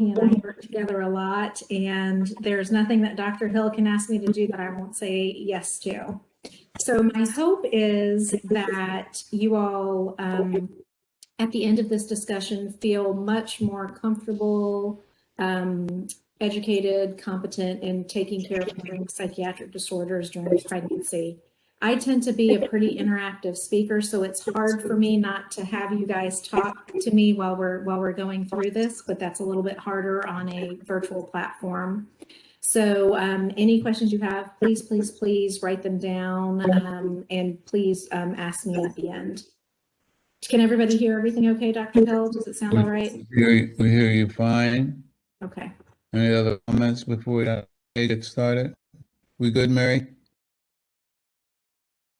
He and I work together a lot, and there's nothing that Dr. Hill can ask me to do that I won't say yes to. So my hope is that you all, at the end of this discussion, feel much more comfortable, educated, competent in taking care of psychiatric disorders during pregnancy. I tend to be a pretty interactive speaker, so it's hard for me not to have you guys talk to me while we're going through this, but that's a little bit harder on a virtual platform. So any questions you have, please write them down, and please ask me at the end. Can everybody hear everything okay, Dr. Hill? Does it sound all right? We hear you fine. Okay. Any other comments before we get started? We good, Mary?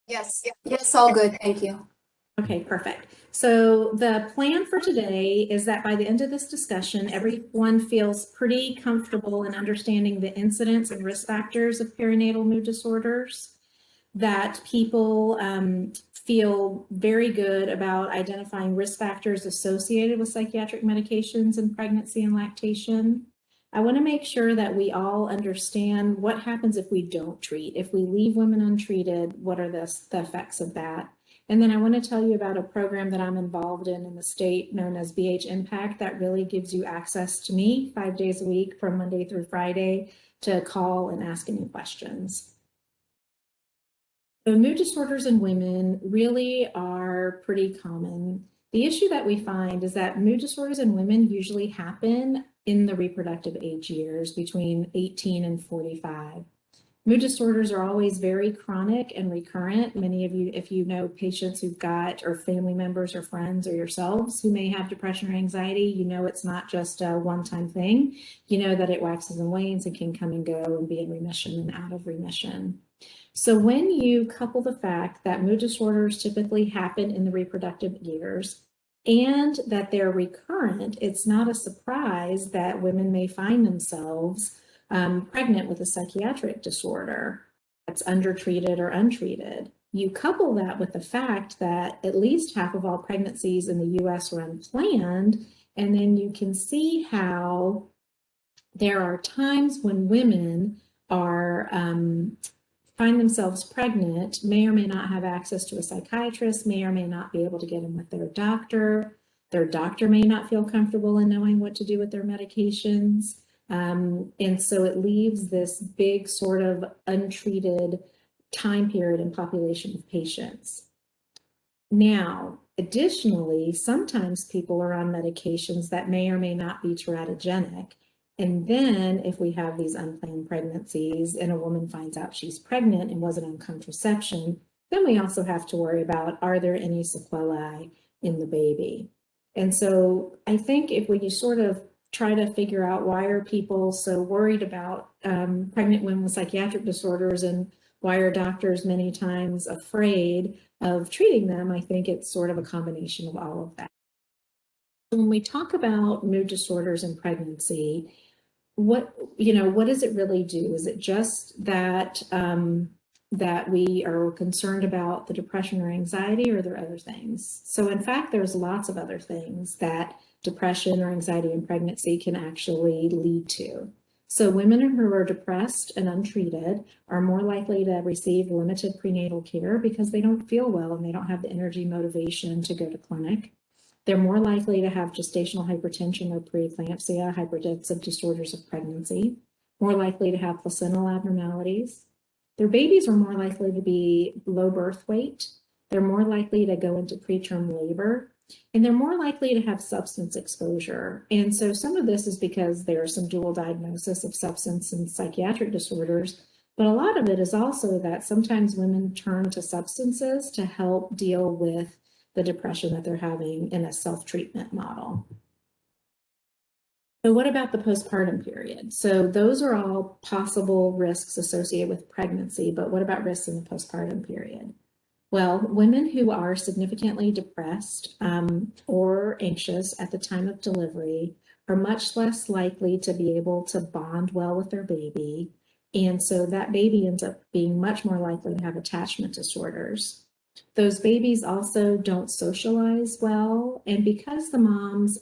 Yes, all good, thank you. Okay, perfect. So the plan for today is that by the end of this discussion, everyone feels pretty comfortable in understanding the incidence and risk factors of perinatal mood disorders, that people feel very good about identifying risk factors associated with psychiatric medications in pregnancy and lactation. I want to make sure that we all understand what happens if we don't treat. If we leave women untreated, what are the effects of that? And then I want to tell you about a program that I'm involved in the state known as BH Impact that really gives you access to me 5 days a week from Monday through Friday to call and ask any questions. So mood disorders in women really are pretty common. The issue that we find is that mood disorders in women usually happen in the reproductive age years between 18 and 45. Mood disorders are always very chronic and recurrent. Many of you, if you know patients who've got, or family members or friends or yourselves who may have depression or anxiety, you know it's not just a one-time thing. You know that it waxes and wanes and can come and go and be in remission and out of remission. So when you couple the fact that mood disorders typically happen in the reproductive years and that they're recurrent, it's not a surprise that women may find themselves pregnant with a psychiatric disorder that's undertreated or untreated. You couple that with the fact that at least half of all pregnancies in the US are unplanned, and then you can see how there are times when women are find themselves pregnant, may or may not have access to a psychiatrist, may or may not be able to get in with their doctor. Their doctor may not feel comfortable in knowing what to do with their medications. And so it leaves this big sort of untreated time period and population of patients. Now, additionally, sometimes people are on medications that may or may not be teratogenic. And then if we have these unplanned pregnancies and a woman finds out she's pregnant and wasn't on contraception, then we also have to worry about, are there any sequelae in the baby? And so I think if we sort of try to figure out why are people so worried about pregnant women with psychiatric disorders and why are doctors many times afraid of treating them, I think it's sort of a combination of all of that. When we talk about mood disorders in pregnancy, what does it really do? Is it just that that we are concerned about the depression or anxiety, or are there other things? So in fact, there's lots of other things that depression or anxiety in pregnancy can actually lead to. So women who are depressed and untreated are more likely to receive limited prenatal care because they don't feel well and they don't have the energy motivation to go to clinic. They're more likely to have gestational hypertension or preeclampsia, hypertensive disorders of pregnancy, more likely to have placental abnormalities. Their babies are more likely to be low birth weight. They're more likely to go into preterm labor, and they're more likely to have substance exposure. And so some of this is because there's some dual diagnosis of substance and psychiatric disorders, but a lot of it is also that sometimes women turn to substances to help deal with the depression that they're having in a self-treatment model. So what about the postpartum period? So those are all possible risks associated with pregnancy, but what about risks in the postpartum period? Well, women who are significantly depressed or anxious at the time of delivery are much less likely to be able to bond well with their baby. And so that baby ends up being much more likely to have attachment disorders. Those babies also don't socialize well. And because the moms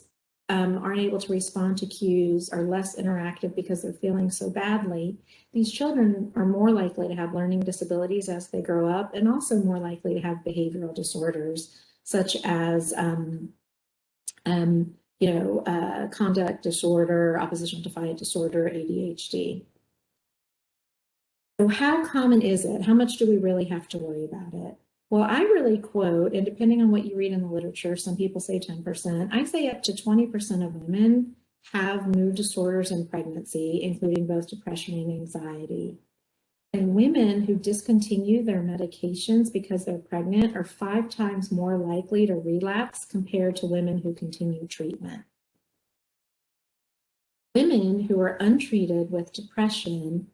aren't able to respond to cues, are less interactive because they're feeling so badly, these children are more likely to have learning disabilities as they grow up, and also more likely to have behavioral disorders such as conduct disorder, oppositional defiant disorder, ADHD. So how common is it? How much do we really have to worry about it? Well, I really quote, and depending on what you read in the literature, some people say 10%. I say up to 20% of women have mood disorders in pregnancy, including both depression and anxiety. And women who discontinue their medications because they're pregnant are 5 times more likely to relapse compared to women who continue treatment. Women who are untreated with depression,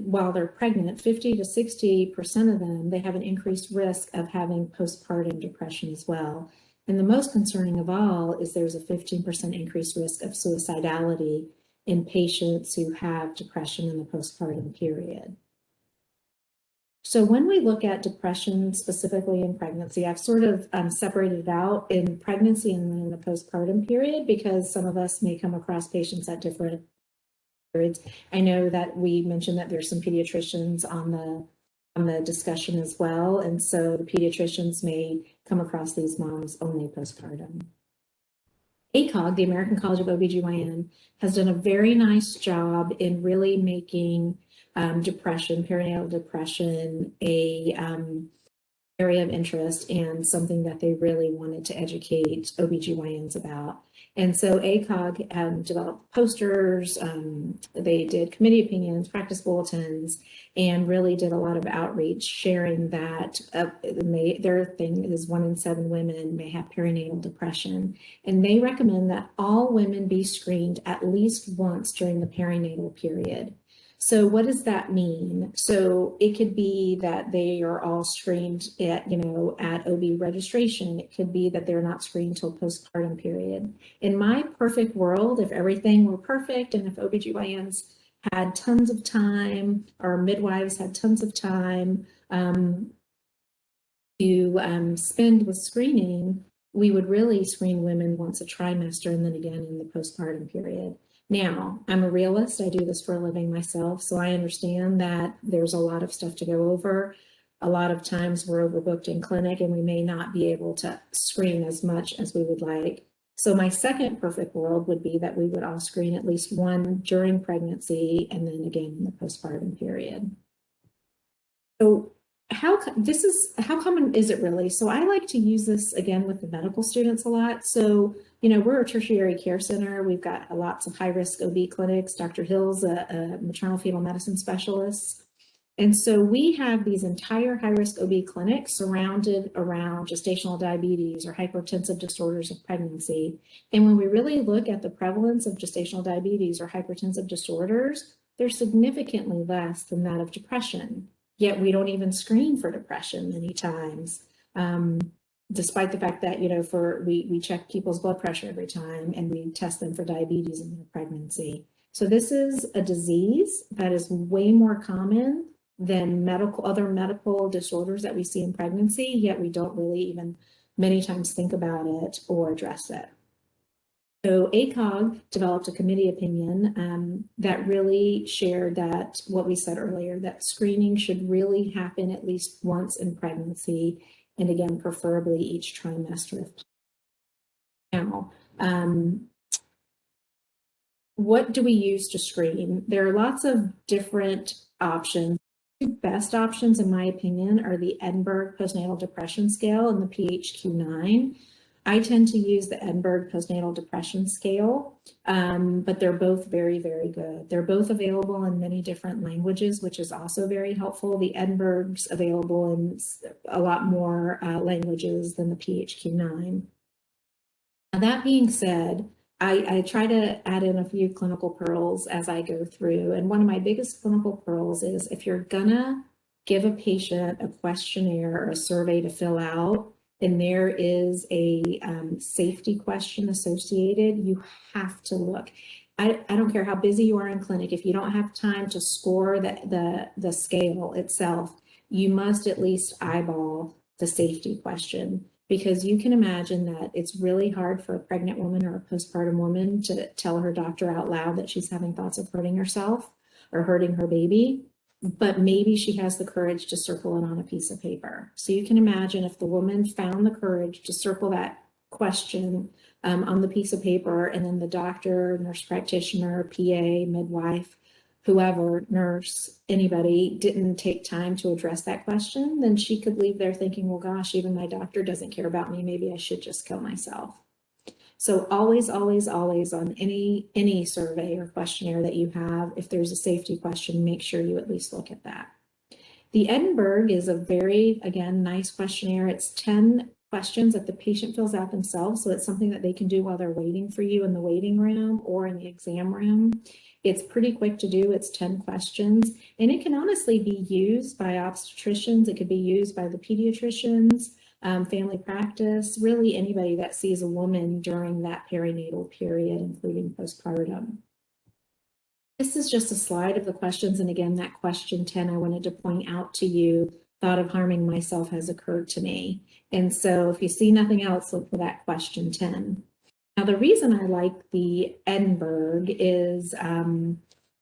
while they're pregnant, 50 to 60% of them, they have an increased risk of having postpartum depression as well. And the most concerning of all is there's a 15% increased risk of suicidality in patients who have depression in the postpartum period. So when we look at depression specifically in pregnancy, I've sort of separated it out in pregnancy and then in the postpartum period, because some of us may come across patients at different periods. I know that we mentioned that there's some pediatricians on the discussion as well. And so the pediatricians may come across these moms only postpartum. ACOG, the American College of OBGYN, has done a very nice job in really making depression, perinatal depression, a area of interest and something that they really wanted to educate OBGYNs about. And so ACOG developed posters, they did committee opinions, practice bulletins, and really did a lot of outreach sharing that their thing is 1 in 7 women may have perinatal depression. And they recommend that all women be screened at least once during the perinatal period. So what does that mean? So it could be that they are all screened at OB registration. It could be that they're not screened till postpartum period. In my perfect world, if everything were perfect and if OBGYNs had tons of time, or midwives had tons of time to spend with screening, we would really screen women once a trimester and then again in the postpartum period. Now, I'm a realist. I do this for a living myself, so I understand that there's a lot of stuff to go over. A lot of times we're overbooked in clinic and we may not be able to screen as much as we would like. So my second perfect world would be that we would all screen at least one during pregnancy and then again in the postpartum period. So how common is it really? So I like to use this again with the medical students a lot. So, we're a tertiary care center. We've got lots of high-risk OB clinics. Dr. Hill's a maternal fetal medicine specialist. And so we have these entire high-risk OB clinics surrounded around gestational diabetes or hypertensive disorders of pregnancy. And when we really look at the prevalence of gestational diabetes or hypertensive disorders, they're significantly less than that of depression. Yet we don't even screen for depression many times, despite the fact that, we check people's blood pressure every time and we test them for diabetes in their pregnancy. So this is a disease that is way more common than other medical disorders that we see in pregnancy, yet we don't really even many times think about it or address it. So ACOG developed a committee opinion that really shared that what we said earlier, that screening should really happen at least once in pregnancy, and again, preferably each trimester. Now, what do we use to screen? There are lots of different options. The best options, in my opinion, are the Edinburgh Postnatal Depression Scale and the PHQ-9. I tend to use the Edinburgh Postnatal Depression Scale, but they're both very, very good. They're both available in many different languages, which is also very helpful. The Edinburgh's available in a lot more languages than the PHQ-9. Now, that being said, I try to add in a few clinical pearls as I go through. And one of my biggest clinical pearls is if you're gonna give a patient a questionnaire or a survey to fill out, and there is a safety question associated, you have to look. I don't care how busy you are in clinic. If you don't have time to score the scale itself, you must at least eyeball the safety question. because you can imagine that it's really hard for a pregnant woman or a postpartum woman to tell her doctor out loud that she's having thoughts of hurting herself or hurting her baby, but maybe she has the courage to circle it on a piece of paper. So you can imagine if the woman found the courage to circle that question on the piece of paper, and then the doctor, nurse practitioner, PA, midwife, whoever, nurse, anybody didn't take time to address that question, then she could leave there thinking, well, gosh, even my doctor doesn't care about me. Maybe I should just kill myself. So always, always, always on any survey or questionnaire that you have, if there's a safety question, make sure you at least look at that. The Edinburgh is a very, again, nice questionnaire. It's 10 questions that the patient fills out themselves. So it's something that they can do while they're waiting for you in the waiting room or in the exam room. It's pretty quick to do. It's 10 questions, and it can honestly be used by obstetricians. It could be used by the pediatricians, family practice, really anybody that sees a woman during that perinatal period, including postpartum. This is just a slide of the questions. And again, that question 10, I wanted to point out to you, thought of harming myself has occurred to me. And so if you see nothing else, look for that question 10. Now, the reason I like the Edinburgh is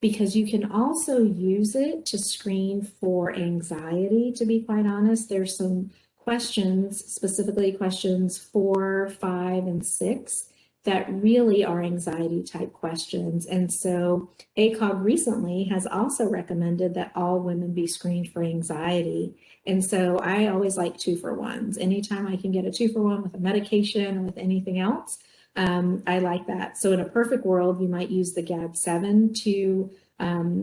because you can also use it to screen for anxiety, to be quite honest. There's some questions, specifically questions 4, 5, and 6, that really are anxiety type questions. And so ACOG recently has also recommended that all women be screened for anxiety. And so I always like 2-for-1s. Anytime I can get a 2-for-1 with a medication or with anything else, I like that. So in a perfect world, you might use the GAD-7 to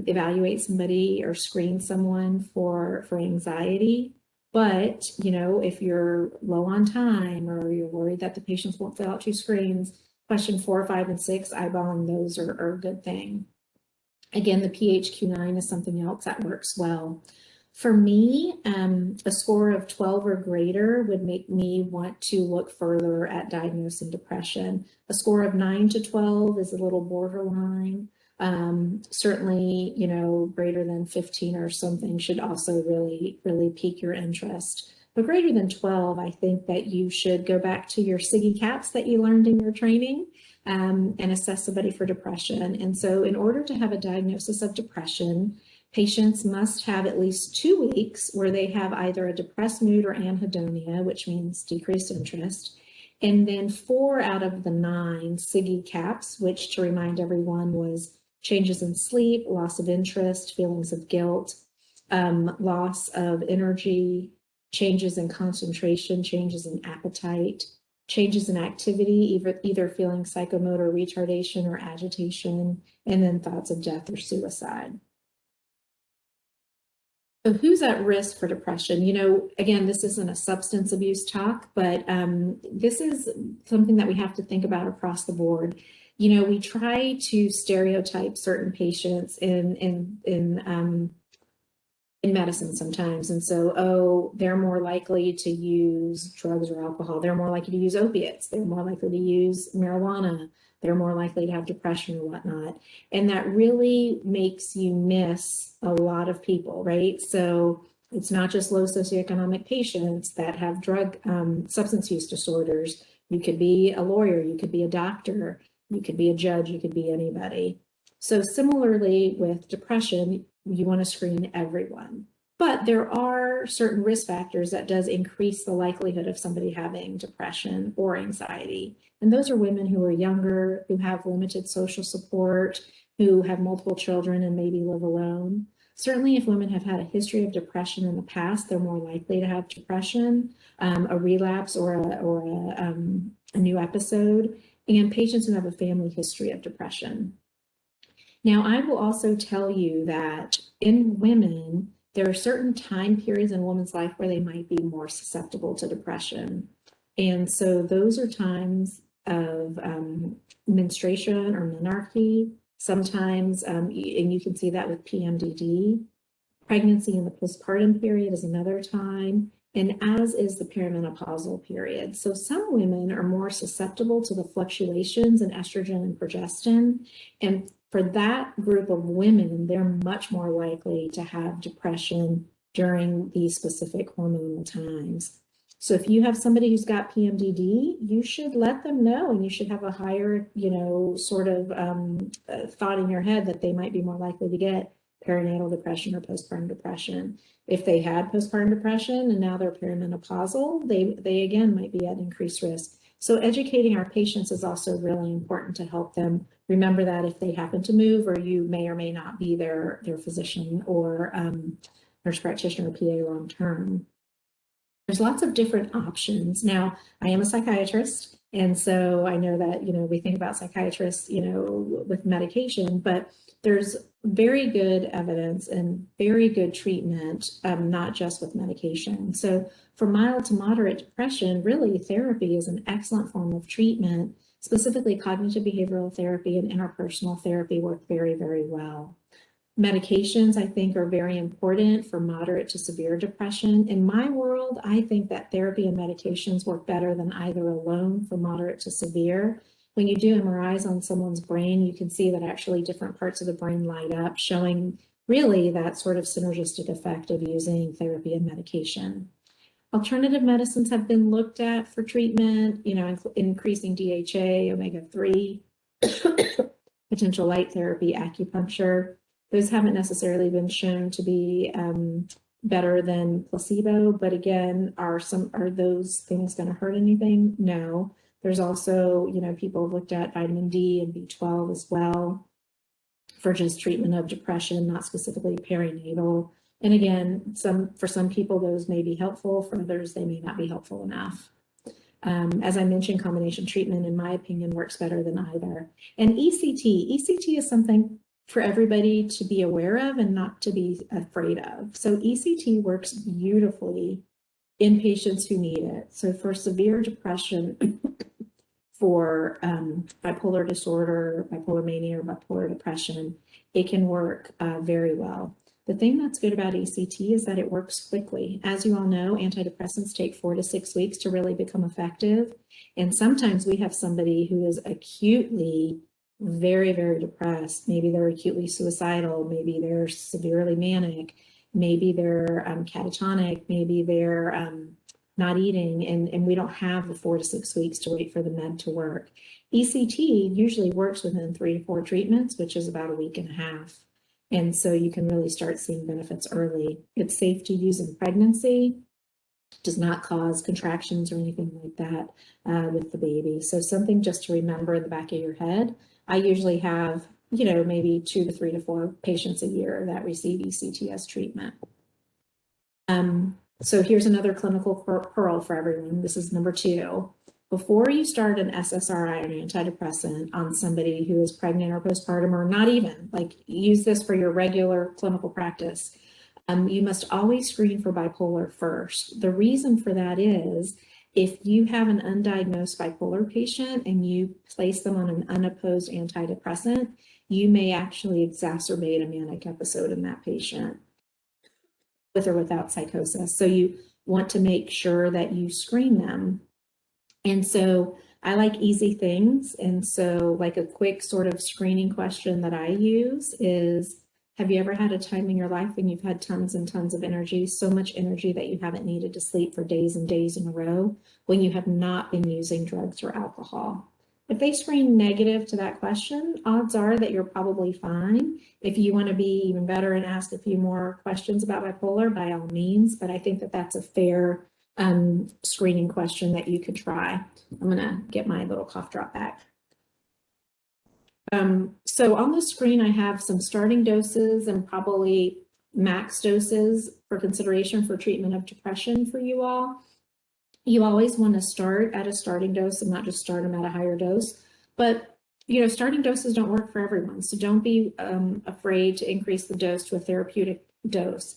evaluate somebody or screen someone for anxiety. But, you know, if you're low on time or you're worried that the patients won't fill out 2 screens, question 4, 5, and 6, eyeballing those are a good thing. Again, the PHQ-9 is something else that works well. For me, a score of 12 or greater would make me want to look further at diagnosing depression. A score of 9 to 12 is a little borderline. Certainly, you know, greater than 15 or something should also really pique your interest. But greater than 12, I think that you should go back to your SIGI caps that you learned in your training and assess somebody for depression. And so in order to have a diagnosis of depression, patients must have at least 2 weeks where they have either a depressed mood or anhedonia, which means decreased interest, and then 4 out of the 9 SIGI caps, which, to remind everyone, was changes in sleep, loss of interest, feelings of guilt, loss of energy, changes in concentration, changes in appetite, changes in activity, either feeling psychomotor retardation or agitation, and then thoughts of death or suicide. So who's at risk for depression? You know, again, this isn't a substance abuse talk, but this is something that we have to think about across the board. You know, we try to stereotype certain patients in medicine sometimes. And so, oh, they're more likely to use drugs or alcohol. They're more likely to use opiates. They're more likely to use marijuana. They're more likely to have depression or whatnot. And that really makes you miss a lot of people, right? So it's not just low socioeconomic patients that have drug substance use disorders. You could be a lawyer, you could be a doctor, you could be a judge, you could be anybody. So similarly with depression, you want to screen everyone. But there are certain risk factors that does increase the likelihood of somebody having depression or anxiety. And those are women who are younger, who have limited social support, who have multiple children and maybe live alone. Certainly if women have had a history of depression in the past, they're more likely to have depression, a relapse or a new episode, and patients who have a family history of depression. Now, I will also tell you that in women, there are certain time periods in a woman's life where they might be more susceptible to depression. And so those are times of menstruation or menarche. Sometimes, and you can see that with PMDD. Pregnancy in the postpartum period is another time, and as is the perimenopausal period. So some women are more susceptible to the fluctuations in estrogen and progestin, and for that group of women, they're much more likely to have depression during these specific hormonal times. So if you have somebody who's got PMDD, you should let them know, and you should have a higher, sort of thought in your head that they might be more likely to get perinatal depression or postpartum depression. If they had postpartum depression and now they're perimenopausal, they again might be at increased risk. So educating our patients is also really important to help them remember that if they happen to move, or you may or may not be their physician or nurse practitioner or PA long term. There's lots of different options. Now, I am a psychiatrist, and so I know that, we think about psychiatrists, with medication, but there's very good evidence and very good treatment, not just with medication. So for mild to moderate depression, really therapy is an excellent form of treatment. Specifically, cognitive behavioral therapy and interpersonal therapy work very, very well. Medications, I think, are very important for moderate to severe depression. In my world, I think that therapy and medications work better than either alone for moderate to severe. When you do MRIs on someone's brain, you can see that actually different parts of the brain light up, showing really that sort of synergistic effect of using therapy and medication. Alternative medicines have been looked at for treatment, increasing DHA, omega-3, potential light therapy, acupuncture. Those haven't necessarily been shown to be better than placebo, but again, are those things going to hurt anything? No. There's also, people have looked at vitamin D and B12 as well for just treatment of depression, not specifically perinatal. And again, for some people, those may be helpful. For others, they may not be helpful enough. As I mentioned, combination treatment, in my opinion, works better than either. And ECT is something for everybody to be aware of and not to be afraid of. So ECT works beautifully in patients who need it. So for severe depression, for bipolar disorder, bipolar mania, or bipolar depression, it can work very well. The thing that's good about ECT is that it works quickly. As you all know, antidepressants take 4 to 6 weeks to really become effective. And sometimes we have somebody who is acutely very, very depressed. Maybe they're acutely suicidal. Maybe they're severely manic. Maybe they're catatonic. Maybe they're not eating. And we don't have the 4 to 6 weeks to wait for the med to work. ECT usually works within 3 to 4 treatments, which is about a week and a half. And so you can really start seeing benefits early. It's safe to use in pregnancy, does not cause contractions or anything like that with the baby. So something just to remember in the back of your head. I usually have, maybe 2 to 3 to 4 patients a year that receive ECT as treatment. So here's another clinical pearl for everyone. This is number 2. Before you start an SSRI or an antidepressant on somebody who is pregnant or postpartum, or not even, use this for your regular clinical practice, you must always screen for bipolar first. The reason for that is if you have an undiagnosed bipolar patient and you place them on an unopposed antidepressant, you may actually exacerbate a manic episode in that patient with or without psychosis. So you want to make sure that you screen them. And so I like easy things. And so a quick sort of screening question that I use is, have you ever had a time in your life when you've had tons and tons of energy, so much energy that you haven't needed to sleep for days and days in a row, when you have not been using drugs or alcohol? If they screen negative to that question, odds are that you're probably fine. If you want to be even better and ask a few more questions about bipolar, by all means, but I think that that's a fair screening question that you could try. I'm going to get my little cough drop back. So on the screen, I have some starting doses and probably max doses for consideration for treatment of depression for you all. You always want to start at a starting dose and not just start them at a higher dose. But, starting doses don't work for everyone. So don't be afraid to increase the dose to a therapeutic dose.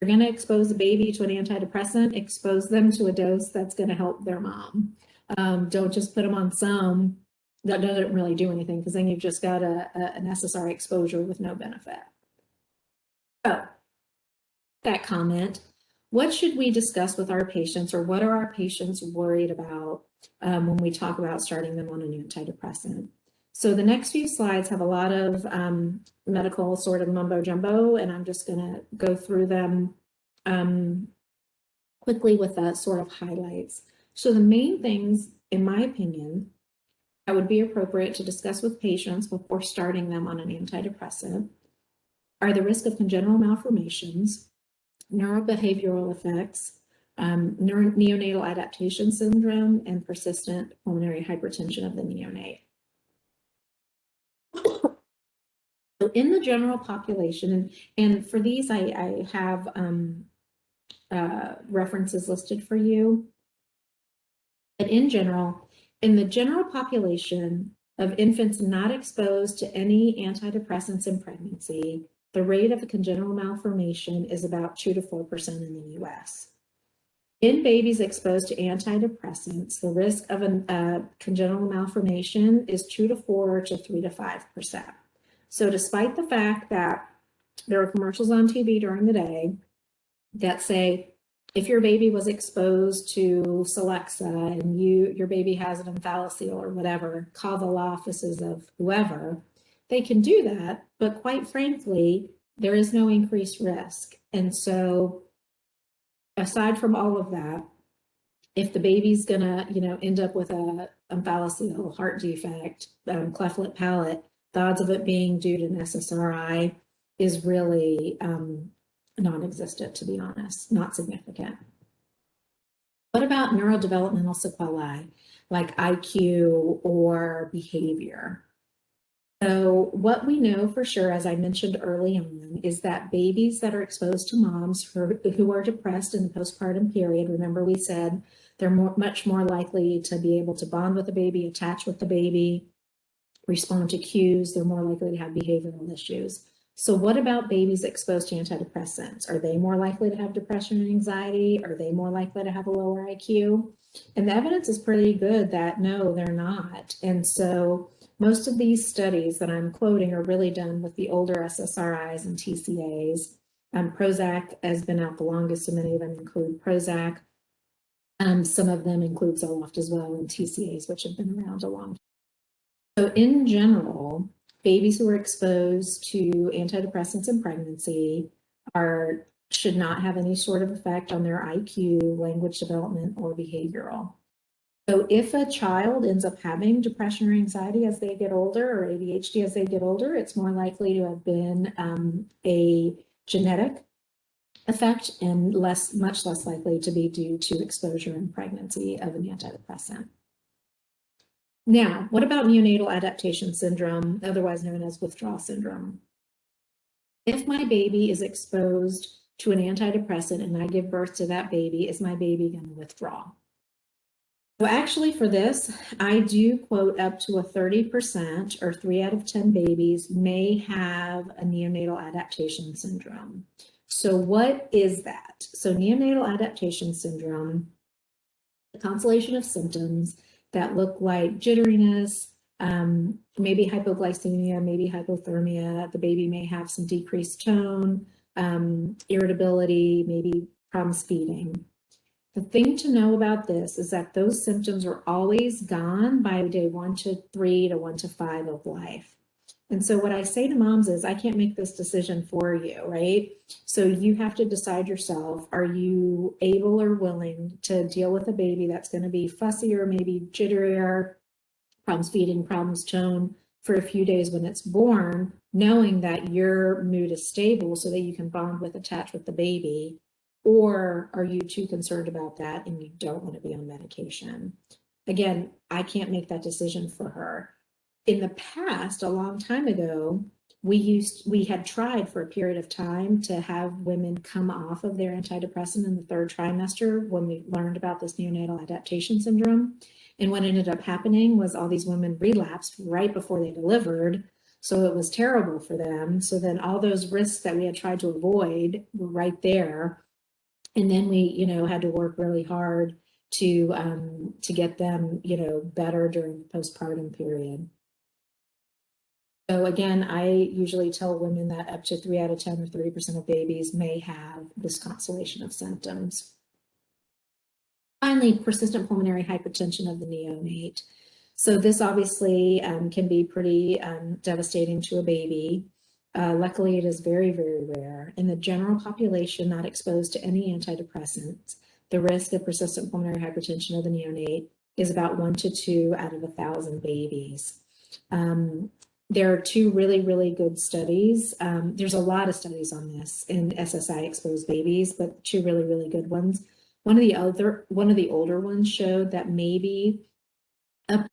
You're going to expose a baby to an antidepressant, expose them to a dose that's going to help their mom. Don't just put them on some that doesn't really do anything, because then you've just got an SSRI exposure with no benefit. So that comment, what should we discuss with our patients, or what are our patients worried about when we talk about starting them on an antidepressant? So the next few slides have a lot of medical sort of mumbo jumbo, and I'm just going to go through them quickly with sort of highlights. So the main things, in my opinion, that would be appropriate to discuss with patients before starting them on an antidepressant are the risk of congenital malformations, neurobehavioral effects, neonatal adaptation syndrome, and persistent pulmonary hypertension of the neonate. So in the general population, and for these, I have references listed for you. But in general, in the general population of infants not exposed to any antidepressants in pregnancy, the rate of a congenital malformation is about 2 to 4% in the US. In babies exposed to antidepressants, the risk of a congenital malformation is 2 to 4 to 3 to 5%. So despite the fact that there are commercials on TV during the day that say, if your baby was exposed to Celexa and your baby has an omphalocele or whatever, call the law offices of whoever, they can do that. But quite frankly, there is no increased risk. And so aside from all of that, if the baby's gonna, end up with a omphalocele, heart defect, cleft lip palate, the odds of it being due to an SSRI is really non-existent, to be honest, not significant. What about neurodevelopmental sequelae like IQ or behavior? So what we know for sure, as I mentioned early on, is that babies that are exposed to moms who are depressed in the postpartum period, remember we said they're much more likely to be able to bond with the baby, attach with the baby, respond to cues, they're more likely to have behavioral issues. So what about babies exposed to antidepressants? Are they more likely to have depression and anxiety? Are they more likely to have a lower IQ? And the evidence is pretty good that no, they're not. And so most of these studies that I'm quoting are really done with the older SSRIs and TCAs. Prozac has been out the longest, so many of them include Prozac. Some of them include Zoloft as well, and TCAs, which have been around a long time. So in general, babies who are exposed to antidepressants in pregnancy should not have any sort of effect on their IQ, language development, or behavioral. So if a child ends up having depression or anxiety as they get older, or ADHD as they get older, it's more likely to have been a genetic effect and much less likely to be due to exposure in pregnancy of an antidepressant. Now, what about neonatal adaptation syndrome, otherwise known as withdrawal syndrome? If my baby is exposed to an antidepressant and I give birth to that baby, is my baby going to withdraw? So actually for this, I do quote up to a 30% or 3 out of 10 babies may have a neonatal adaptation syndrome. So what is that? So neonatal adaptation syndrome, a constellation of symptoms that look like jitteriness, maybe hypoglycemia, maybe hypothermia. The baby may have some decreased tone, irritability, maybe problems feeding. The thing to know about this is that those symptoms are always gone by day 1 to 3 to 1 to 5 of life. And so what I say to moms is, I can't make this decision for you, right? So you have to decide yourself, are you able or willing to deal with a baby that's going to be fussier, maybe jitterier, problems feeding, problems tone for a few days when it's born, knowing that your mood is stable so that you can bond with, attach with the baby? Or are you too concerned about that and you don't want to be on medication? Again, I can't make that decision for her. In the past, a long time ago, we had tried for a period of time to have women come off of their antidepressant in the 3rd trimester when we learned about this neonatal adaptation syndrome. And what ended up happening was all these women relapsed right before they delivered. So it was terrible for them. So then all those risks that we had tried to avoid were right there. And then we, had to work really hard to get them, better during the postpartum period. So again, I usually tell women that up to 3 out of 10 or 30% of babies may have this constellation of symptoms. Finally, persistent pulmonary hypertension of the neonate. So this obviously can be pretty devastating to a baby. Luckily, it is very, very rare. In the general population not exposed to any antidepressants, the risk of persistent pulmonary hypertension of the neonate is about 1 to 2 out of 1,000 babies. There are two really, really good studies. There's a lot of studies on this in SSI exposed babies, but two really, really good ones. One of the older ones showed that maybe up to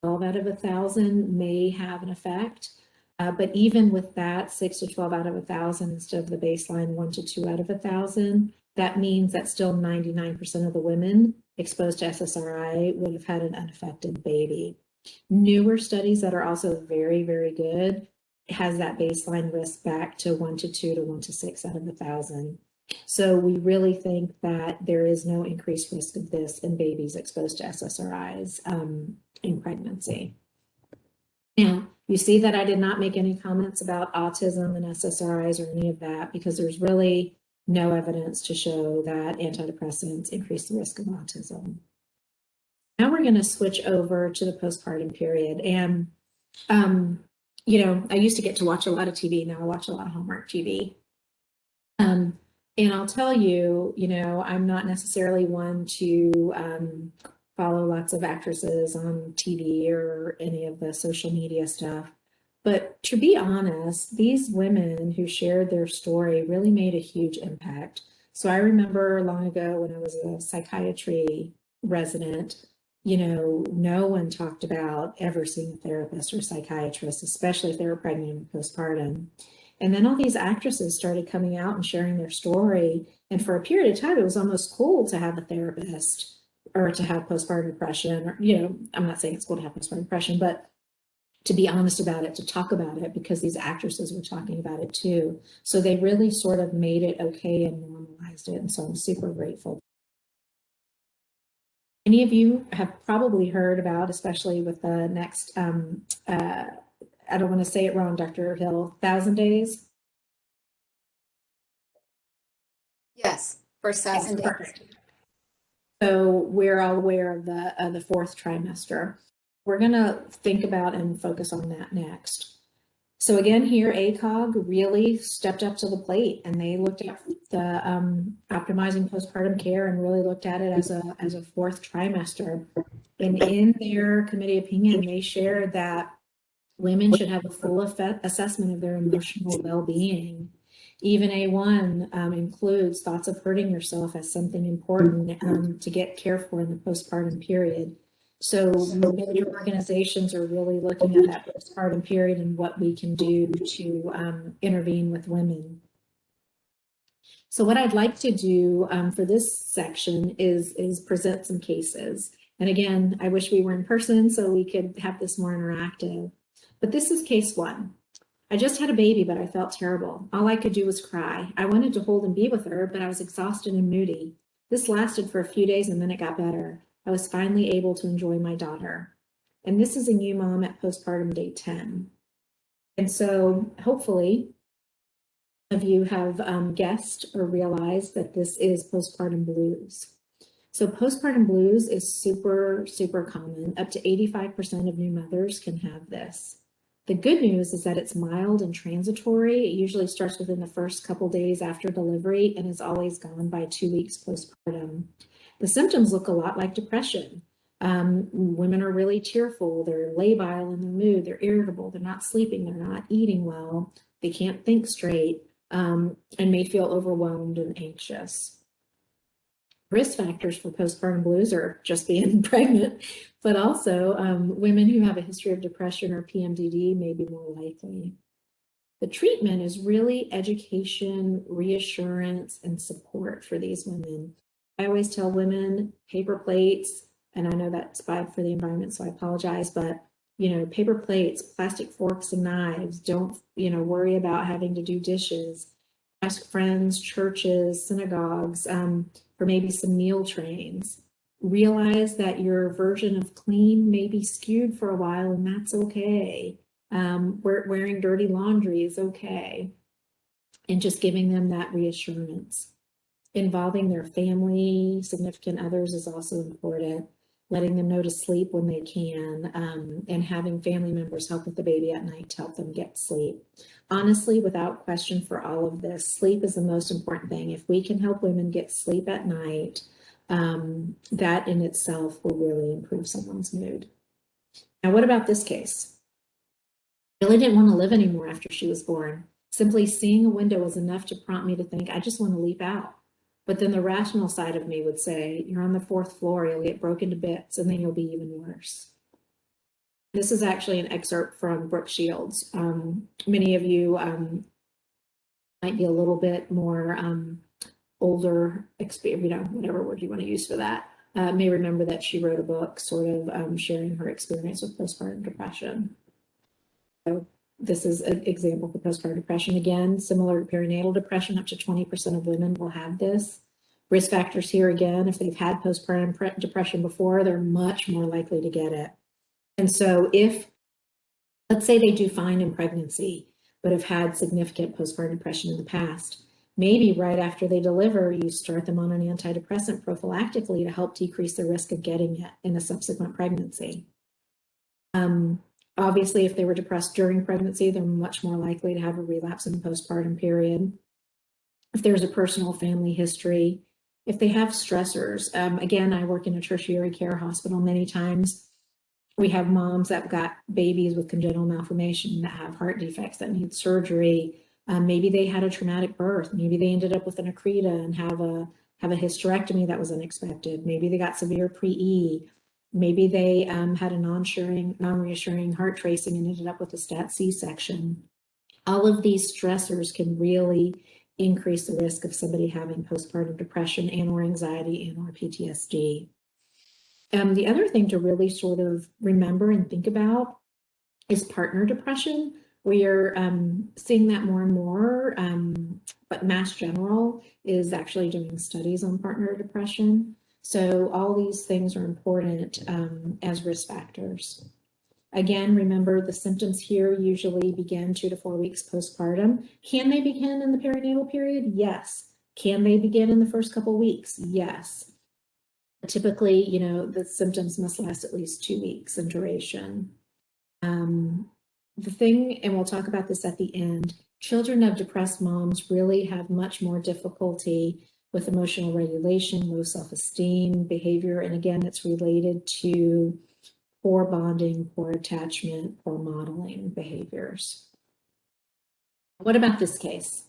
12 out of 1,000 may have an effect. But even with that, 6 to 12 out of 1,000 instead of the baseline 1 to 2 out of 1,000, that means that still 99% of the women exposed to SSRI would have had an unaffected baby. Newer studies that are also very, very good has that baseline risk back to 1 to 2 to 1 to 6 out of 1,000. So we really think that there is no increased risk of this in babies exposed to SSRIs in pregnancy. Now, you see that I did not make any comments about autism and SSRIs or any of that because there's really no evidence to show that antidepressants increase the risk of autism. Now we're going to switch over to the postpartum period. And, you know, I used to get to watch a lot of TV. Now I watch a lot of Hallmark TV. And I'll tell you, you know, I'm not necessarily one to follow lots of actresses on TV or any of the social media stuff. But to be honest, these women who shared their story really made a huge impact. So I remember long ago when I was a psychiatry resident, you know, no one talked about ever seeing a therapist or psychiatrist, especially if they were pregnant and postpartum. And then all these actresses started coming out and sharing their story. And for a period of time, it was almost cool to have a therapist or to have postpartum depression. Or, you know, I'm not saying it's cool to have postpartum depression, but to be honest about it, to talk about it, because these actresses were talking about it too. So they really sort of made it okay and normalized it. And so I'm super grateful. Many of you have probably heard about, especially with the next, I don't want to say it wrong, Dr. Hill, 1,000 days? Yes, first 1,000 days. Perfect. So we're all aware of the fourth trimester. We're going to think about and focus on that next. So again, here ACOG really stepped up to the plate, and they looked at the optimizing postpartum care and really looked at it as a fourth trimester. And in their committee opinion, they shared that women should have a full assessment of their emotional well-being. Even A1 includes thoughts of hurting yourself as something important to get care for in the postpartum period. So major organizations are really looking at that postpartum period and what we can do to intervene with women. So what I'd like to do for this section is present some cases. And again, I wish we were in person so we could have this more interactive. But this is case one. I just had a baby, but I felt terrible. All I could do was cry. I wanted to hold and be with her, but I was exhausted and moody. This lasted for a few days and then it got better. I was finally able to enjoy my daughter. And this is a new mom at postpartum day 10. And so hopefully of you have guessed or realized that this is postpartum blues. So postpartum blues is super, super common. Up to 85% of new mothers can have this. The good news is that it's mild and transitory. It usually starts within the first couple days after delivery and is always gone by 2 weeks postpartum. The symptoms look a lot like depression. Women are really tearful, they're labile in their mood, they're irritable, they're not sleeping, they're not eating well, they can't think straight, and may feel overwhelmed and anxious. Risk factors for postpartum blues are just being pregnant, but also women who have a history of depression or PMDD may be more likely. The treatment is really education, reassurance, and support for these women. I always tell women paper plates, and I know that's bad for the environment, so I apologize, but you know, paper plates, plastic forks and knives, don't, you know, worry about having to do dishes. Ask friends, churches, synagogues, for maybe some meal trains. Realize that your version of clean may be skewed for a while, and that's okay. Wearing dirty laundry is okay. And just giving them that reassurance. Involving their family, significant others is also important. Letting them know to sleep when they can, and having family members help with the baby at night to help them get sleep. Honestly, without question for all of this, sleep is the most important thing. If we can help women get sleep at night, that in itself will really improve someone's mood. Now, what about this case? Really didn't want to live anymore after she was born. Simply seeing a window was enough to prompt me to think, I just want to leap out. But then the rational side of me would say, you're on the 4th floor, you'll get broken to bits, and then you'll be even worse. This is actually an excerpt from Brooke Shields. Many of you might be a little bit more older, whatever word you want to use for that, may remember that she wrote a book sort of sharing her experience with postpartum depression. So this is an example for postpartum depression. Again, similar to perinatal depression, up to 20% of women will have this. Risk factors here again, if they've had postpartum depression before, they're much more likely to get it. And so if, let's say they do fine in pregnancy, but have had significant postpartum depression in the past, maybe right after they deliver, you start them on an antidepressant prophylactically to help decrease the risk of getting it in a subsequent pregnancy. Obviously, if they were depressed during pregnancy, they're much more likely to have a relapse in the postpartum period. If there's a personal family history, if they have stressors, again, I work in a tertiary care hospital many times. We have moms that got babies with congenital malformation that have heart defects that need surgery. Maybe they had a traumatic birth. Maybe they ended up with an accreta and have a hysterectomy that was unexpected. Maybe they got severe pre-E. Maybe they had a non-reassuring heart tracing and ended up with a stat C-section. All of these stressors can really increase the risk of somebody having postpartum depression and or anxiety and or PTSD. The other thing to really sort of remember and think about is partner depression. We are seeing that more and more, but Mass General is actually doing studies on partner depression. So all these things are important as risk factors. Again, remember the symptoms here usually begin 2 to 4 weeks postpartum. Can they begin in the perinatal period? Yes. Can they begin in the first couple weeks? Yes. Typically, the symptoms must last at least 2 weeks in duration. The thing, and we'll talk about this at the end, children of depressed moms really have much more difficulty with emotional regulation, low self-esteem, behavior, and again, it's related to poor bonding, poor attachment, poor modeling behaviors. What about this case?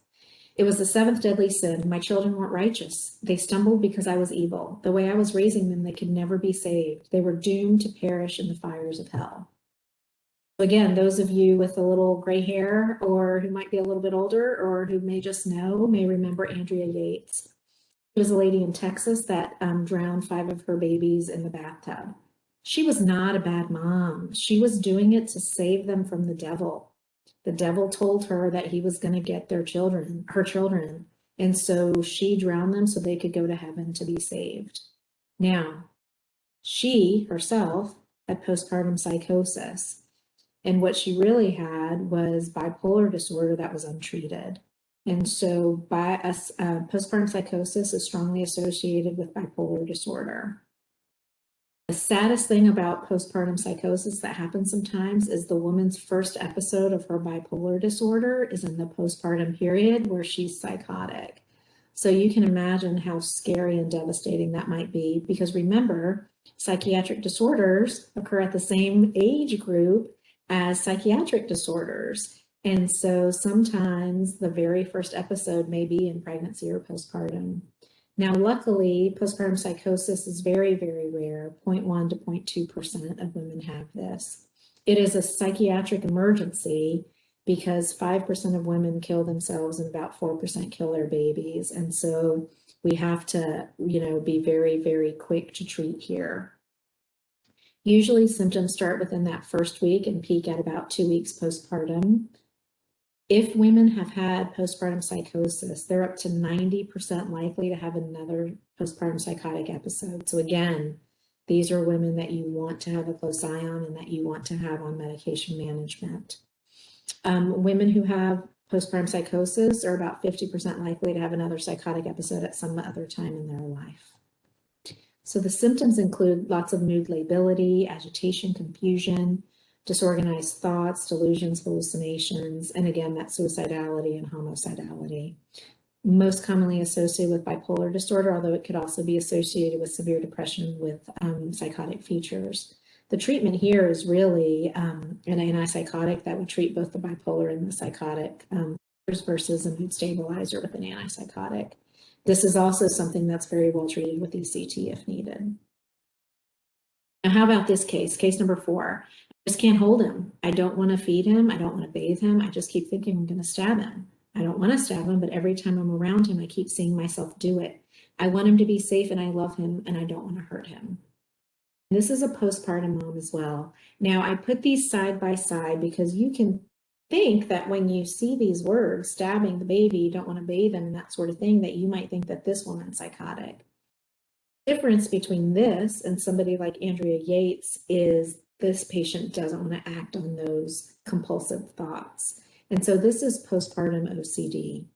It was the 7th deadly sin. My children weren't righteous. They stumbled because I was evil. The way I was raising them, they could never be saved. They were doomed to perish in the fires of hell. Again, those of you with a little gray hair or who might be a little bit older or who may just know may remember Andrea Yates. She was a lady in Texas that drowned 5 of her babies in the bathtub. She was not a bad mom. She was doing it to save them from the devil. The devil told her that he was going to get her children. And so she drowned them so they could go to heaven to be saved. Now, she herself had postpartum psychosis. And what she really had was bipolar disorder that was untreated. And so postpartum psychosis is strongly associated with bipolar disorder. The saddest thing about postpartum psychosis that happens sometimes is the woman's first episode of her bipolar disorder is in the postpartum period where she's psychotic. So you can imagine how scary and devastating that might be, because remember, psychiatric disorders occur at the same age group as psychiatric disorders. And so sometimes the very first episode may be in pregnancy or postpartum. Now, luckily, postpartum psychosis is very, very rare. 0.1 to 0.2% of women have this. It is a psychiatric emergency because 5% of women kill themselves and about 4% kill their babies. And so we have to, be very, very quick to treat here. Usually symptoms start within that first week and peak at about 2 weeks postpartum. If women have had postpartum psychosis, they're up to 90% likely to have another postpartum psychotic episode. So again, these are women that you want to have a close eye on and that you want to have on medication management. Women who have postpartum psychosis are about 50% likely to have another psychotic episode at some other time in their life. So the symptoms include lots of mood lability, agitation, confusion, disorganized thoughts, delusions, hallucinations, and again, that suicidality and homicidality. most commonly associated with bipolar disorder, although it could also be associated with severe depression with psychotic features. The treatment here is really an antipsychotic that would treat both the bipolar and the psychotic versus a mood stabilizer with an antipsychotic. This is also something that's very well treated with ECT if needed. Now, how about this case? Case number 4. I just can't hold him. I don't want to feed him. I don't want to bathe him. I just keep thinking I'm going to stab him. I don't want to stab him, but every time I'm around him, I keep seeing myself do it. I want him to be safe and I love him and I don't want to hurt him. This is a postpartum mom as well. Now, I put these side by side because you can think that when you see these words, stabbing the baby, don't want to bathe him, and that sort of thing, that you might think that this woman's psychotic. The difference between this and somebody like Andrea Yates is this patient doesn't want to act on those compulsive thoughts. And so this is postpartum OCD.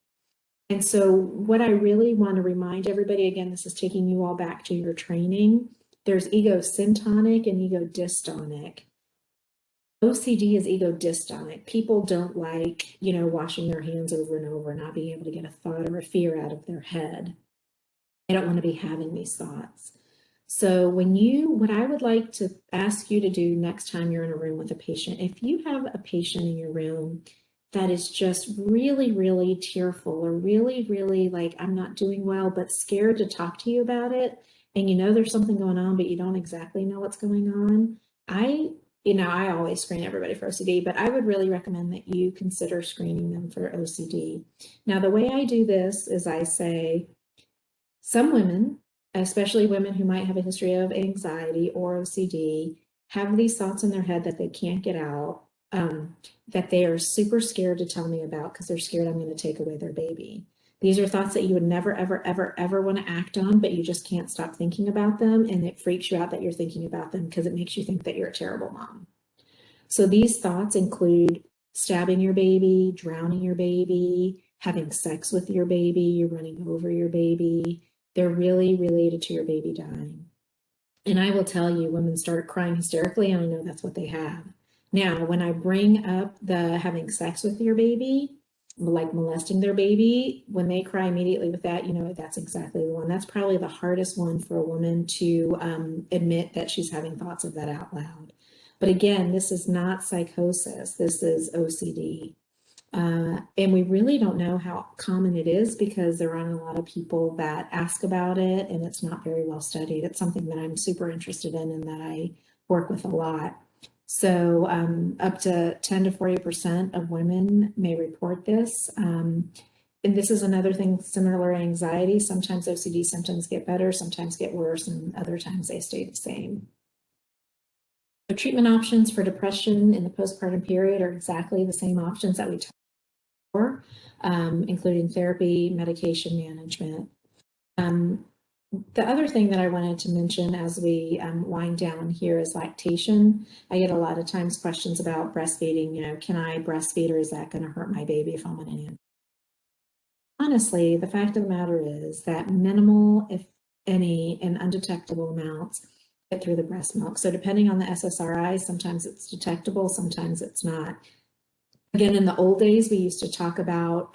And so what I really want to remind everybody, again, this is taking you all back to your training. There's ego syntonic and ego dystonic. OCD is ego dystonic. People don't like, washing their hands over and over, not being able to get a thought or a fear out of their head. They don't want to be having these thoughts. So what I would like to ask you to do next time you're in a room with a patient, if you have a patient in your room that is just really, really tearful or really, really like, I'm not doing well, but scared to talk to you about it, and there's something going on, but you don't exactly know what's going on, I always screen everybody for OCD, but I would really recommend that you consider screening them for OCD. Now, the way I do this is I say, some women, especially women who might have a history of anxiety or OCD, have these thoughts in their head that they can't get out, that they are super scared to tell me about because they're scared I'm going to take away their baby. These are thoughts that you would never, ever, ever, ever want to act on, but you just can't stop thinking about them, and it freaks you out that you're thinking about them because it makes you think that you're a terrible mom. So these thoughts include stabbing your baby, drowning your baby, having sex with your baby, running over your baby. They're really related to your baby dying. And I will tell you, women start crying hysterically, and I know that's what they have. Now, when I bring up the having sex with your baby, like molesting their baby, when they cry immediately with that, that's exactly the one. That's probably the hardest one for a woman to admit that she's having thoughts of that out loud. But again, this is not psychosis. This is OCD. And we really don't know how common it is because there aren't a lot of people that ask about it, and it's not very well studied. It's something that I'm super interested in and that I work with a lot. So up to 10 to 40% of women may report this. And this is another thing similar to anxiety. Sometimes OCD symptoms get better, sometimes get worse, and other times they stay the same. The treatment options for depression in the postpartum period are exactly the same options that we talked about before, including therapy, medication management. The other thing that I wanted to mention as we wind down here is lactation. I get a lot of times questions about breastfeeding. Can I breastfeed, or is that going to hurt my baby if I'm on an antibiotic? Honestly, the fact of the matter is that minimal, if any, and undetectable amounts get through the breast milk. So depending on the SSRI, sometimes it's detectable, sometimes it's not. Again, in the old days, we used to talk about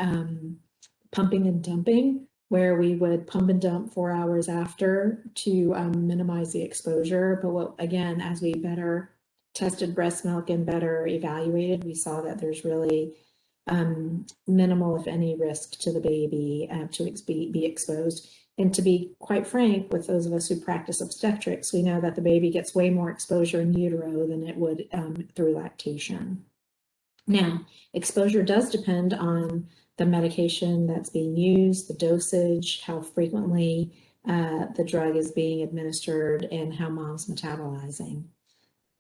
pumping and dumping, where we would pump and dump 4 hours after to minimize the exposure. But again, as we better tested breast milk and better evaluated, we saw that there's really minimal, if any, risk to the baby to be exposed. And to be quite frank, with those of us who practice obstetrics, we know that the baby gets way more exposure in utero than it would through lactation. Now, exposure does depend on the medication that's being used, the dosage, how frequently the drug is being administered, and how mom's metabolizing.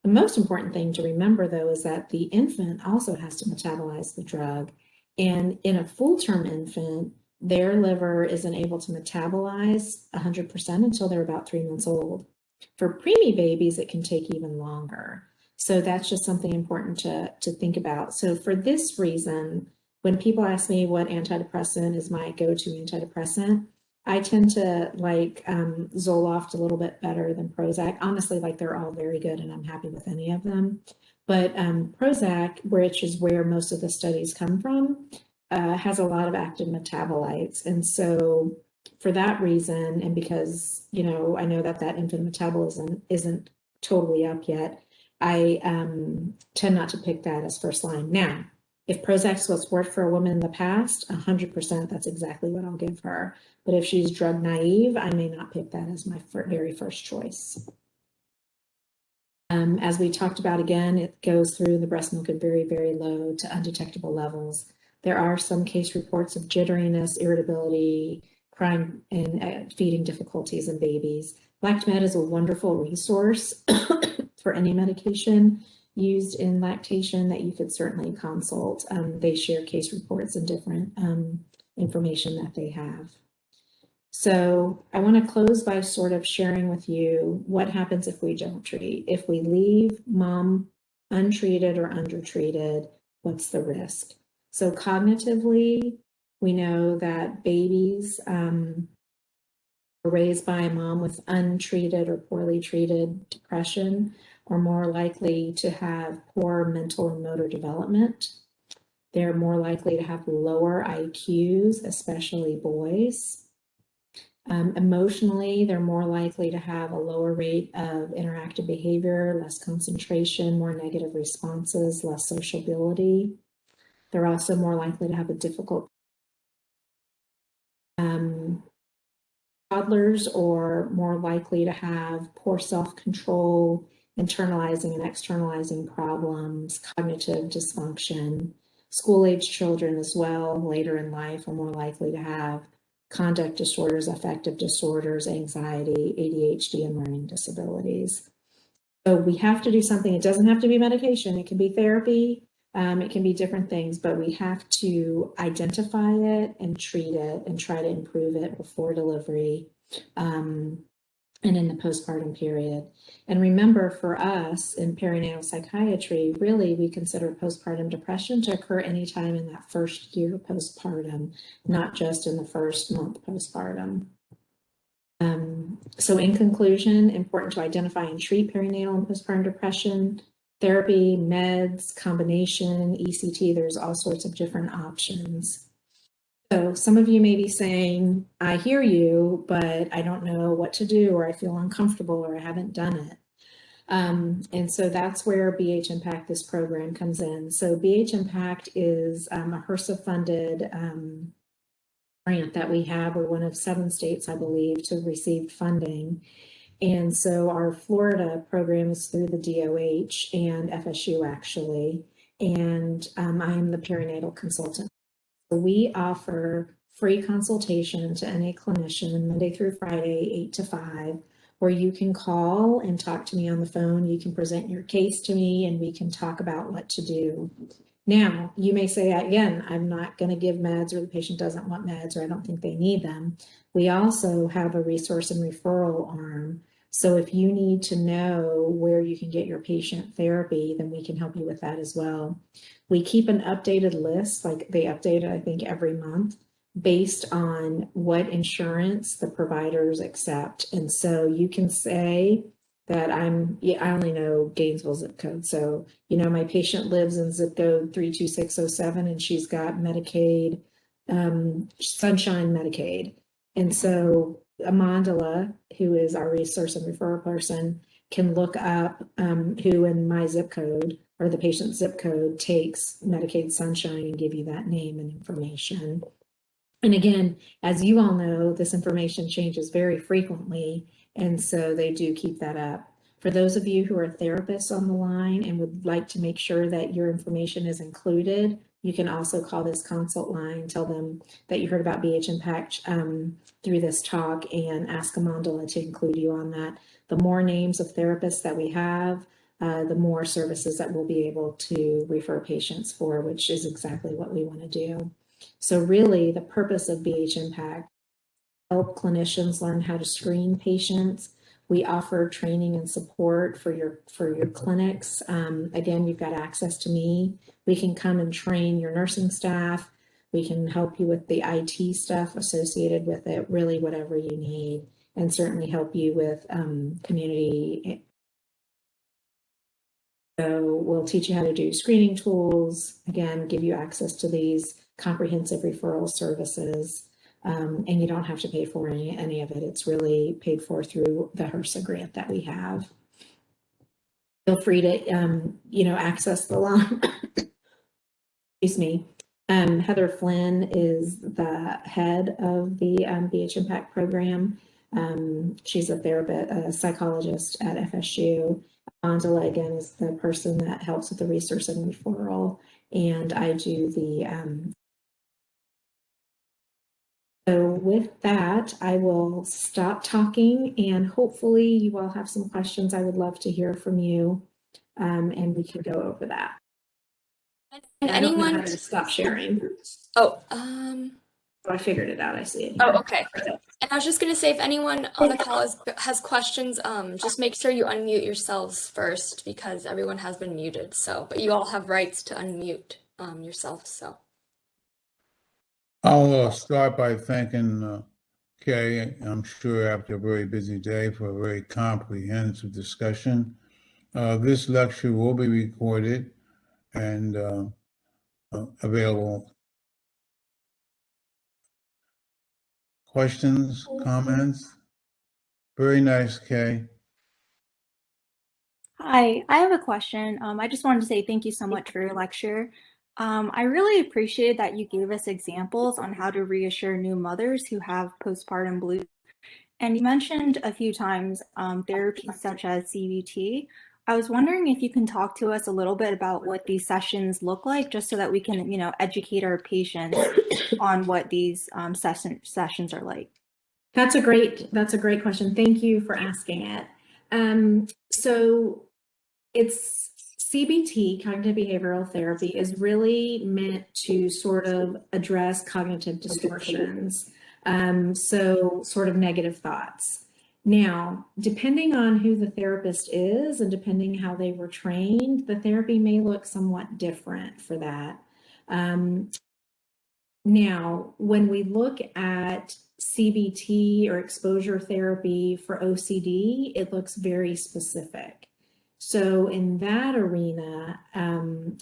The most important thing to remember, though, is that the infant also has to metabolize the drug. And in a full-term infant, their liver isn't able to metabolize 100% until they're about 3 months old. For preemie babies, it can take even longer. So that's just something important to think about. So for this reason, when people ask me what antidepressant is my go-to antidepressant, I tend to like Zoloft a little bit better than Prozac. Honestly, like they're all very good and I'm happy with any of them. But Prozac, which is where most of the studies come from, has a lot of active metabolites. And so for that reason, and because, I know that infant metabolism isn't totally up yet, I tend not to pick that as first line. Now, if Prozac's what's worked for a woman in the past, 100%, that's exactly what I'll give her. But if she's drug naive, I may not pick that as my very first choice. As we talked about again, it goes through the breast milk at very, very low to undetectable levels. There are some case reports of jitteriness, irritability, crying, and feeding difficulties in babies. LactMed is a wonderful resource for any medication used in lactation that you could certainly consult. They share case reports and different information that they have. So I want to close by sort of sharing with you what happens if we don't treat. If we leave mom untreated or undertreated, what's the risk? So cognitively, we know that babies raised by a mom with untreated or poorly treated depression are more likely to have poor mental and motor development. They're more likely to have lower IQs, especially boys. Emotionally, they're more likely to have a lower rate of interactive behavior, less concentration, more negative responses, less sociability. They're also more likely to have a difficult toddlers are more likely to have poor self-control, internalizing and externalizing problems, cognitive dysfunction. School-age children as well, later in life, are more likely to have conduct disorders, affective disorders, anxiety, ADHD, and learning disabilities. So we have to do something. It doesn't have to be medication. It can be therapy. It can be different things, but we have to identify it and treat it and try to improve it before delivery and in the postpartum period. And remember, for us in perinatal psychiatry, really we consider postpartum depression to occur anytime in that first year postpartum, not just in the first month postpartum. So in conclusion, important to identify and treat perinatal and postpartum depression. Therapy, meds, combination, ECT, there's all sorts of different options. So some of you may be saying, I hear you, but I don't know what to do, or I feel uncomfortable, or I haven't done it. And so that's where BH Impact, this program, comes in. So BH Impact is a HRSA-funded grant that we have. We're one of 7 states, I believe, to receive funding. And so our Florida program is through the DOH and FSU, actually. And I am the perinatal consultant. So we offer free consultation to any clinician Monday through Friday, 8 to 5, where you can call and talk to me on the phone. You can present your case to me and we can talk about what to do. Now, you may say, again, I'm not going to give meds, or the patient doesn't want meds, or I don't think they need them. We also have a resource and referral arm. So if you need to know where you can get your patient therapy, then we can help you with that as well. We keep an updated list, like they update it, I think, every month, based on what insurance the providers accept. And so you can say that I only know Gainesville zip code. So, my patient lives in zip code 32607 and she's got Medicaid, Sunshine Medicaid. And so Amandla, who is our resource and referral person, can look up who in my zip code or the patient's zip code takes Medicaid Sunshine and give you that name and information. And again, as you all know, this information changes very frequently, and so they do keep that up. For those of you who are therapists on the line and would like to make sure that your information is included, you can also call this consult line, tell them that you heard about BH Impact through this talk, and ask Amandla to include you on that. The more names of therapists that we have, the more services that we'll be able to refer patients for, which is exactly what we want to do. So really, the purpose of BH Impact, help clinicians learn how to screen patients. We offer training and support for your clinics. Again, you've got access to me. We can come and train your nursing staff. We can help you with the IT stuff associated with it, really whatever you need, and certainly help you with community. So we'll teach you how to do screening tools, again, give you access to these comprehensive referral services. And you don't have to pay for any of it. It's really paid for through the HRSA grant that we have. Feel free to, access the line. Excuse me. Heather Flynn is the head of the BH Impact program. She's a therapist, a psychologist at FSU. Anja Legan is the person that helps with the resource and referral. And I do the so with that, I will stop talking, and hopefully you all have some questions. I would love to hear from you, and we can go over that. And I don't know anyone how to stop sharing. Oh, I figured it out. I see it. oh, okay. And I was just gonna say, if anyone on the call has questions, just make sure you unmute yourselves first, because everyone has been muted. So, but you all have rights to unmute yourselves. So. I'll start by thanking Kay, I'm sure after a very busy day, for a very comprehensive discussion. This lecture will be recorded and available. Questions, comments? Very nice, Kay. Hi, I have a question. I just wanted to say thank you so much for your lecture. I really appreciated that you gave us examples on how to reassure new mothers who have postpartum blues. And you mentioned a few times therapies such as CBT. I was wondering if you can talk to us a little bit about what these sessions look like, just so that we can, educate our patients on what these sessions are like. That's a great question. Thank you for asking it. So it's CBT, cognitive behavioral therapy, is really meant to sort of address cognitive distortions. So sort of negative thoughts. Now, depending on who the therapist is and depending how they were trained, the therapy may look somewhat different for that. Now, when we look at CBT or exposure therapy for OCD, it looks very specific. So in that arena,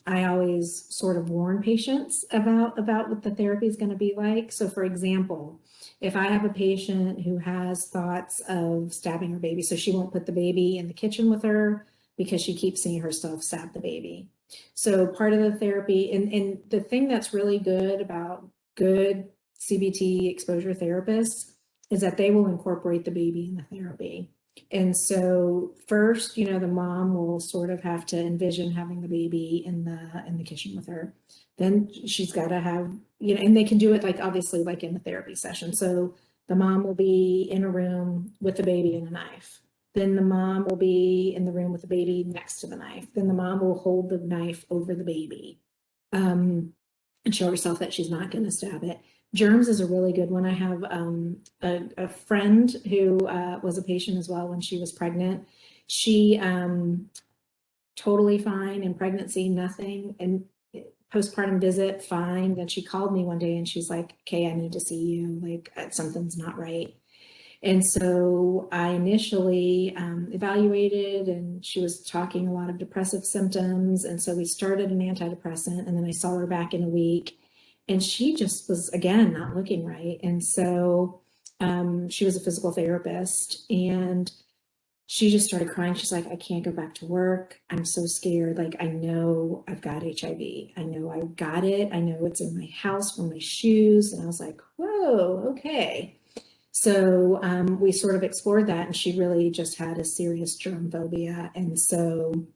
I always sort of warn patients about what the therapy is going to be like. So for example, if I have a patient who has thoughts of stabbing her baby, so she won't put the baby in the kitchen with her because she keeps seeing herself stab the baby. So part of the therapy, and the thing that's really good about good CBT exposure therapists is that they will incorporate the baby in the therapy. And so first, the mom will sort of have to envision having the baby in the kitchen with her. Then she's got to have, and they can do it obviously in the therapy session. So the mom will be in a room with the baby and a knife. Then the mom will be in the room with the baby next to the knife. Then the mom will hold the knife over the baby and show herself that she's not going to stab it. Germs is a really good one. I have a friend who was a patient as well when she was pregnant. She totally fine in pregnancy, nothing, and postpartum visit, fine. Then she called me one day and she's like, "Okay, I need to see you. Something's not right." And so I initially evaluated, and she was talking a lot of depressive symptoms. And so we started an antidepressant, and then I saw her back in a week, and she just was, again, not looking right. And so she was a physical therapist, and she just started crying. She's like, "I can't go back to work. I'm so scared. I know I've got HIV. I know I've got it. I know it's in my house from my shoes." And I was like, whoa, okay. So we sort of explored that, and she really just had a serious germ phobia. And so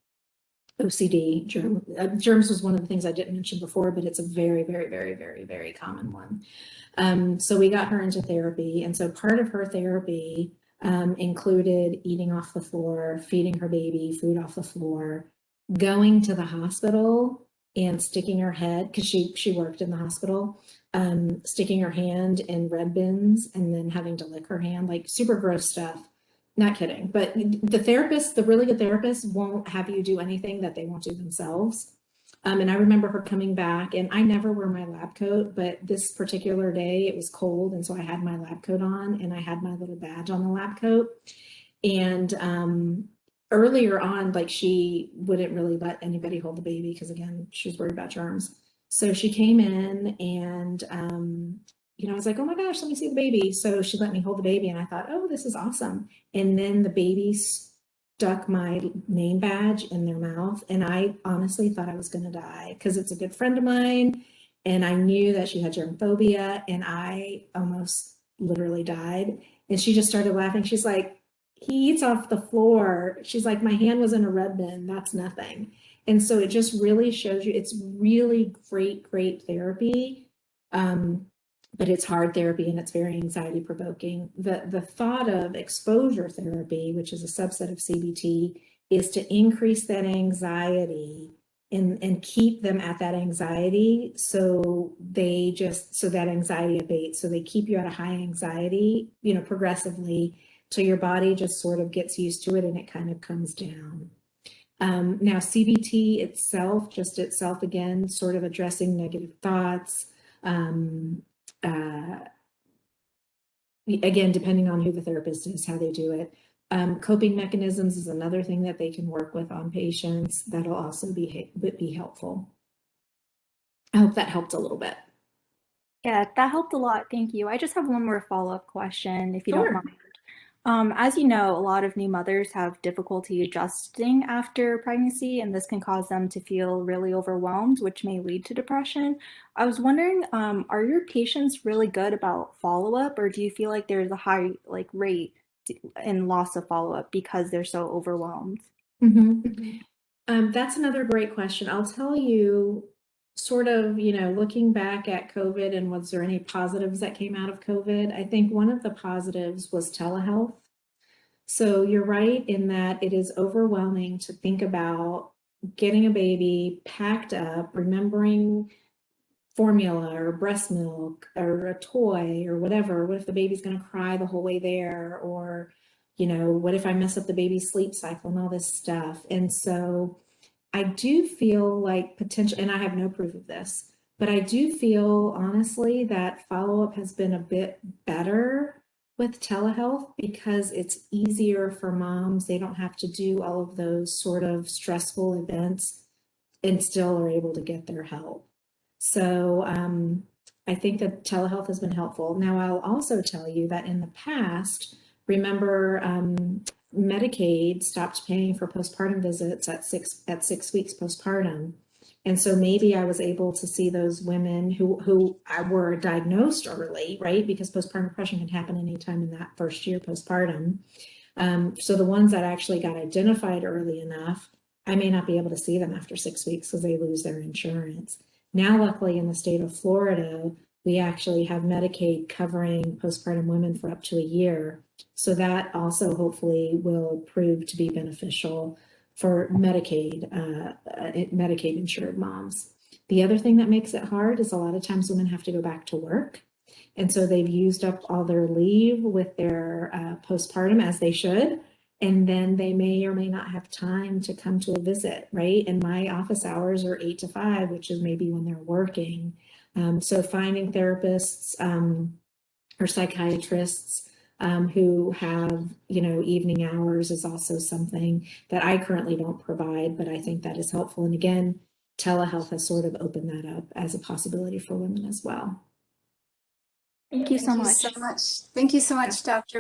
OCD, germs was one of the things I didn't mention before, but it's a very, very, very, very, very common one. So we got her into therapy. And so part of her therapy included eating off the floor, feeding her baby food off the floor, going to the hospital and sticking her head, because she worked in the hospital, sticking her hand in red bins and then having to lick her hand, super gross stuff. Not kidding. But the really good therapists won't have you do anything that they won't do themselves. And I remember her coming back, and I never wear my lab coat, but this particular day it was cold. And so I had my lab coat on, and I had my little badge on the lab coat. And earlier on, she wouldn't really let anybody hold the baby because, again, she was worried about germs. So she came in and, I was like, oh my gosh, let me see the baby. So she let me hold the baby and I thought, oh, this is awesome. And then the baby stuck my name badge in their mouth. And I honestly thought I was going to die because it's a good friend of mine. And I knew that she had germophobia and I almost literally died. And she just started laughing. She's like, he eats off the floor. She's like, my hand was in a red bin. That's nothing. And so it just really shows you, it's really great therapy. But it's hard therapy and it's very anxiety provoking. The thought of exposure therapy, which is a subset of CBT, is to increase that anxiety and keep them at that anxiety so that anxiety abates. So they keep you at a high anxiety, progressively till your body just sort of gets used to it and it kind of comes down. Now CBT itself again, sort of addressing negative thoughts. Again, depending on who the therapist is, how they do it. Coping mechanisms is another thing that they can work with on patients. That'll also be helpful. I hope that helped a little bit. Yeah, that helped a lot. Thank you. I just have one more follow-up question, if you don't Sure. mind. As you know, a lot of new mothers have difficulty adjusting after pregnancy, and this can cause them to feel really overwhelmed, which may lead to depression. I was wondering, are your patients really good about follow-up, or do you feel like there's a high rate in loss of follow-up because they're so overwhelmed? That's another great question. I'll tell you, sort of, looking back at COVID and was there any positives that came out of COVID? I think one of the positives was telehealth. So you're right in that it is overwhelming to think about getting a baby packed up, remembering formula or breast milk or a toy or whatever. What if the baby's going to cry the whole way there? Or, what if I mess up the baby's sleep cycle and all this stuff? And so I do feel like potential, and I have no proof of this, but I do feel honestly that follow-up has been a bit better with telehealth because it's easier for moms. They don't have to do all of those sort of stressful events and still are able to get their help. So I think that telehealth has been helpful. Now, I'll also tell you that in the past, remember Medicaid stopped paying for postpartum visits at 6 weeks postpartum. And so maybe I was able to see those women who were diagnosed early, right? Because postpartum depression can happen anytime in that first year postpartum. So the ones that actually got identified early enough, I may not be able to see them after 6 weeks because they lose their insurance. Now, luckily in the state of Florida, we actually have Medicaid covering postpartum women for up to a year. So that also hopefully will prove to be beneficial for Medicaid insured moms. The other thing that makes it hard is a lot of times women have to go back to work. And so they've used up all their leave with their postpartum, as they should. And then they may or may not have time to come to a visit, right? And my office hours are 8 to 5, which is maybe when they're working. So finding therapists or psychiatrists who have, evening hours is also something that I currently don't provide, but I think that is helpful. And again, telehealth has sort of opened that up as a possibility for women as well. Thank you so much. Thank you so much, Dr.